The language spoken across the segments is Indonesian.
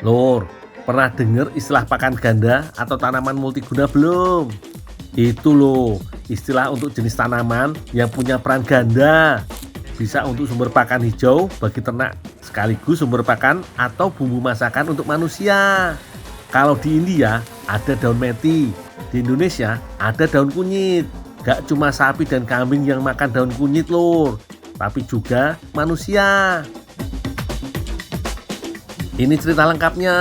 Lur, pernah dengar istilah pakan ganda atau tanaman multiguna belum? Itu loh, istilah untuk jenis tanaman yang punya peran ganda. Bisa untuk sumber pakan hijau bagi ternak, sekaligus sumber pakan atau bumbu masakan untuk manusia. Kalau di India ada daun meti, di Indonesia ada daun kunyit. Gak cuma sapi dan kambing yang makan daun kunyit lur, tapi juga manusia. Ini cerita lengkapnya.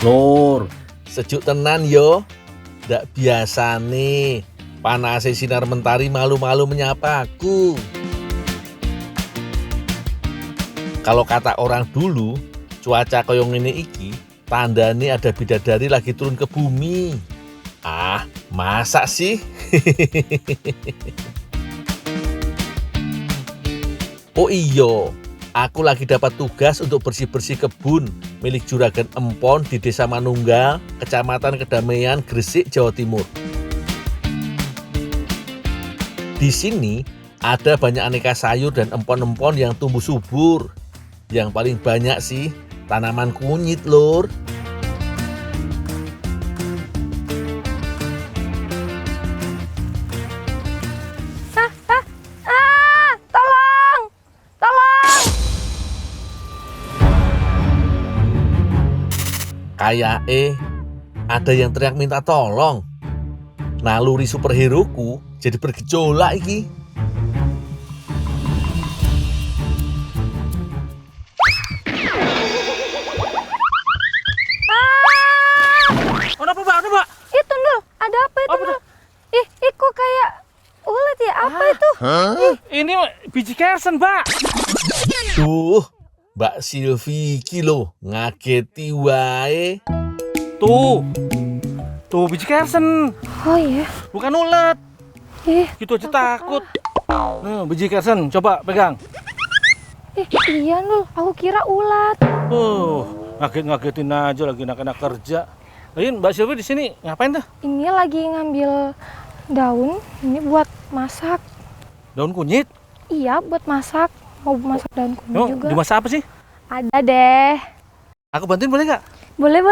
Lur, sejuk tenan yo. Ndak biasa nih. Panase sinar mentari malu-malu menyapa aku. Kalau kata orang dulu, cuaca koyo ngene iki tandane ada bidadari lagi turun ke bumi. Ah, masa sih? Oh iya, aku lagi dapat tugas untuk bersih-bersih kebun milik Juragan Empon di Desa Manunggal, Kecamatan Kedamaian, Gresik, Jawa Timur. Di sini ada banyak aneka sayur dan empon-empon yang tumbuh subur. Yang paling banyak sih tanaman kunyit, lur. Kayak ada yang teriak minta tolong. Naluri superheroku jadi bergejolak iki. Apa, Mbak? Itu Nul, ada apa itu Nul? Ih, kok kayak ulet ya? Apa itu? Ini biji kersen, Mbak. Duh, Mbak Silvi iki lho, ngageti wae. Tuh biji kersen, Oh iya. bukan ulet. Ih, Gitu aja takut. Biji kersen, coba pegang. iya Nul, aku kira ulat. Ngagetin aja lagi anak-anak kerja. Lain Mbak Silvi di sini ngapain tuh? Ini lagi ngambil daun, ini buat masak. Daun kunyit. Iya, buat masak. Mau masak daun kunyit Emang juga. dimasak apa sih? Ada deh. Aku bantuin boleh nggak? Boleh.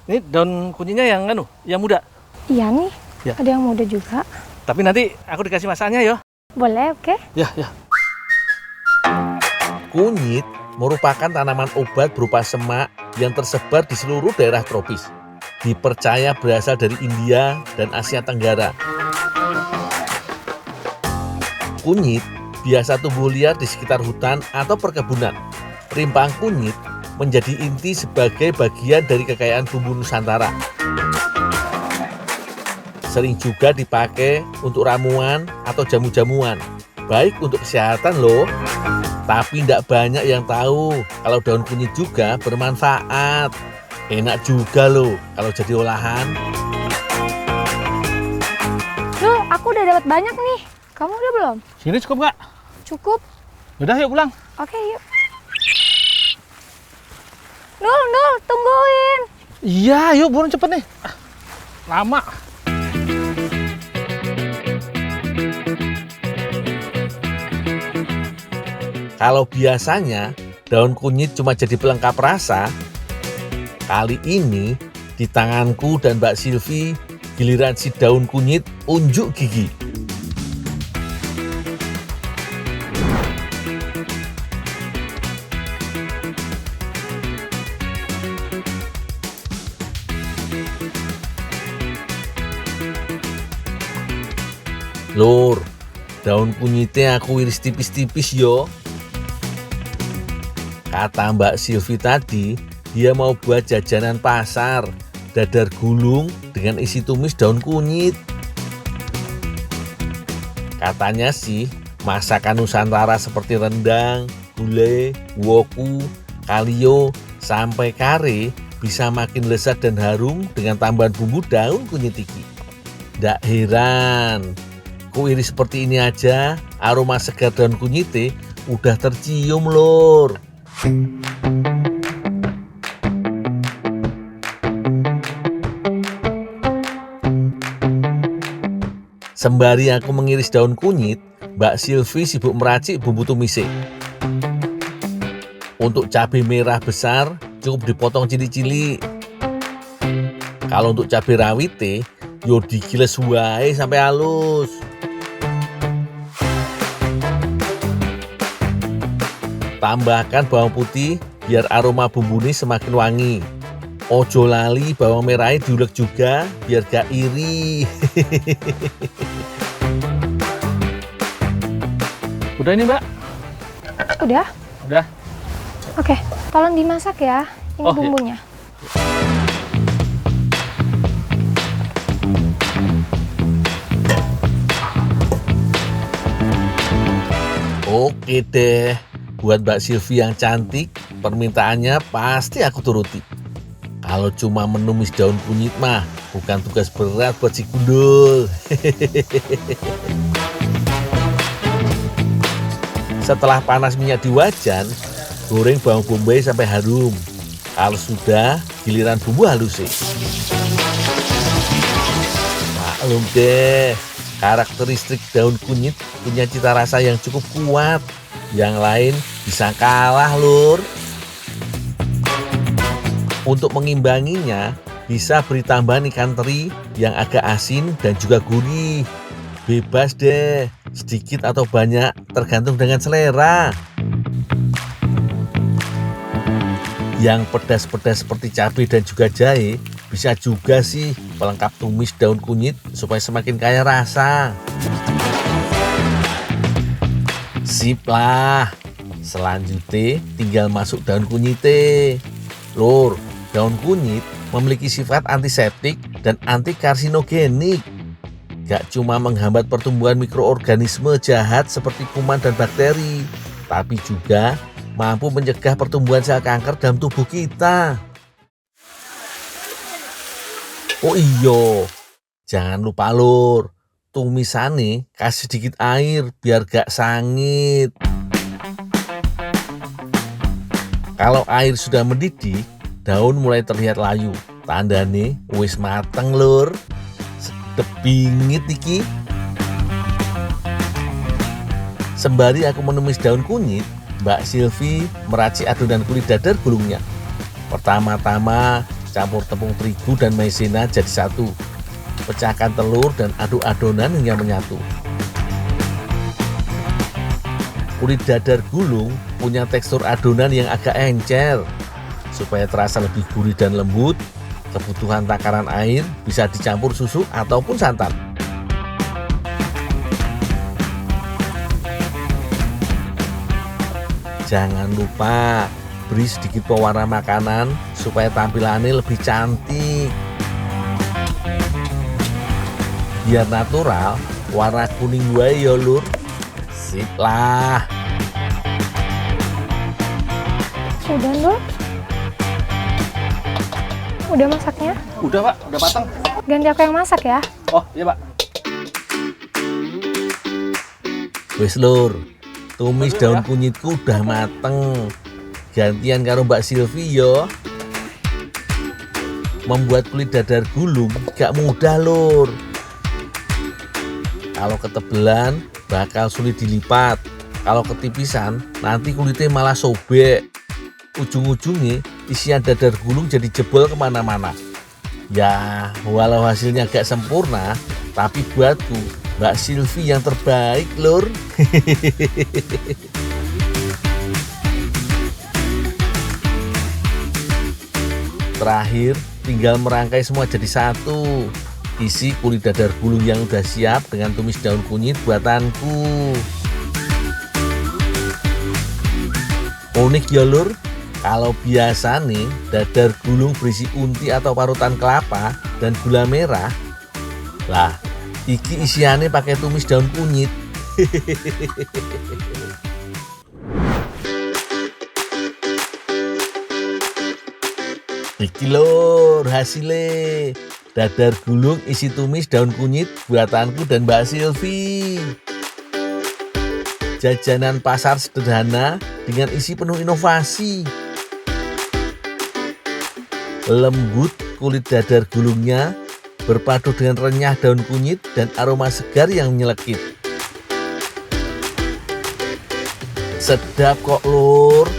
Ini daun kunyitnya yang yang muda. Iya nih, Ya. ada yang muda juga. Tapi nanti aku dikasih masaknya ya. Boleh, oke? Ya. Kunyit merupakan tanaman obat berupa semak yang tersebar di seluruh daerah tropis. Dipercaya berasal dari India dan Asia Tenggara. Kunyit biasa tumbuh liar di sekitar hutan atau perkebunan. Rimpang kunyit menjadi inti sebagai bagian dari kekayaan bumbu Nusantara. Sering juga dipakai untuk ramuan atau jamu-jamuan. Baik untuk kesehatan loh. Tapi tidak banyak yang tahu kalau daun kunyit juga bermanfaat. Enak juga loh kalau jadi olahan. Nul, aku udah dapat banyak nih. Kamu udah belum? Sini cukup nggak? Cukup. Udah yuk pulang. Oke, yuk. Nul, tungguin. Iya, yuk buruan cepet nih. Lama. Kalau biasanya daun kunyit cuma jadi pelengkap rasa, kali ini di tanganku dan Mbak Silvi giliran si daun kunyit unjuk gigi. Lur, daun kunyitnya aku iris tipis-tipis yo. Kata Mbak Silvi tadi, dia mau buat jajanan pasar, dadar gulung dengan isi tumis daun kunyit. Katanya sih, masakan Nusantara seperti rendang, gulai, woku, kalio, sampai kare bisa makin lezat dan harum dengan tambahan bumbu daun kunyit iki. Ndak heran, ku iris seperti ini aja, aroma segar daun kunyite udah tercium lur. Sembari aku mengiris daun kunyit, Mbak Silvi sibuk meracik bumbu tumise. Untuk cabai merah besar, cukup dipotong cilik-cilik. Kalau untuk cabai rawite, yo digiles wae sampai halus. Tambahkan bawang putih biar aroma bumbu ini semakin wangi. Ojo lali bawang merahnya diulek juga biar gak iri. Udah ini Mbak? Udah? Udah. Oke, tolong dimasak ya. Ini Oh, iya. bumbunya. Oke deh, buat Mbak Silvi yang cantik, permintaannya pasti aku turuti. Kalau cuma menumis daun kunyit mah, bukan tugas berat buat si Gundul. Setelah panas minyak di wajan, goreng bawang bombay sampai harum. Kalau sudah, giliran bumbu halus. Maklum deh, karakteristik daun kunyit punya cita rasa yang cukup kuat. Yang lain bisa kalah, Lur. Untuk mengimbanginya, bisa beri tambahan ikan teri yang agak asin dan juga gurih. Bebas deh, sedikit atau banyak tergantung dengan selera. Yang pedas-pedas seperti cabai dan juga jahe bisa juga sih pelengkap tumis daun kunyit supaya semakin kaya rasa. Sip lah. Selanjutnya tinggal masuk daun kunyite. Lur, daun kunyit memiliki sifat antiseptik dan antikarsinogenik. Gak cuma menghambat pertumbuhan mikroorganisme jahat seperti kuman dan bakteri, tapi juga mampu mencegah pertumbuhan sel kanker dalam tubuh kita. Oh iya, jangan lupa Lur, tumisane kasih sedikit air biar gak sangit. Kalau air sudah mendidih, daun mulai terlihat layu. Tandane wis mateng Lur. Sedep bingit iki. Sembari aku menumis daun kunyit, Mbak Silvi meracik adonan kulit dadar gulungnya. Pertama-tama campur tepung terigu dan maizena jadi satu. Pecahkan telur dan aduk adonan hingga menyatu. Kulit dadar gulung punya tekstur adonan yang agak encer. Supaya terasa lebih gurih dan lembut, kebutuhan takaran air bisa dicampur susu ataupun santan. Jangan lupa beri sedikit pewarna makanan supaya tampilannya lebih cantik. Biar natural, warna kuning wae ya Lur. Sip lah. Udah, Ndul? Udah masaknya? Udah Pak, udah matang. Ganti aku yang masak ya. Oh iya Pak. Wes Lur, tumis daun kunyitku udah mateng. Gantian karo Mbak Silvi yo. Membuat kulit dadar gulung gak mudah Lur. Kalau ketebelan bakal sulit dilipat. Kalau ketipisan nanti kulitnya malah sobek. Ujung-ujungnya isian dadar gulung jadi jebol kemana-mana. Ya walau hasilnya gak sempurna, tapi buatku Mbak Silvi yang terbaik Lur. Terakhir tinggal merangkai semua jadi satu. Isi kulit dadar gulung yang udah siap dengan tumis daun kunyit buatanku. Unik ya Lur. Kalau biasa nih dadar gulung berisi unti atau parutan kelapa dan gula merah. Lah, iki isiannya pakai tumis daun kunyit. Iki Lur hasilnya. Dadar gulung isi tumis daun kunyit buatanku dan Mbak Silvi. Jajanan pasar sederhana dengan isi penuh inovasi. Lembut kulit dadar gulungnya, berpadu dengan renyah daun kunyit dan aroma segar yang menyelekit. Sedap kok, Lur.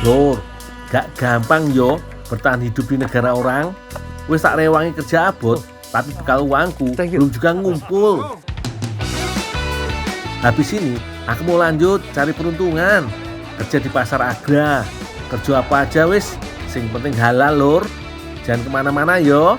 Lur, gak gampang yo bertahan hidup di negara orang. Wis tak rewangi kerja abot, tapi bekal uangku belum juga ngumpul. Habis ini aku mau lanjut cari peruntungan, kerja di pasar agra. Kerja apa aja wis, sing penting halal, Lur. Jangan kemana-mana yo.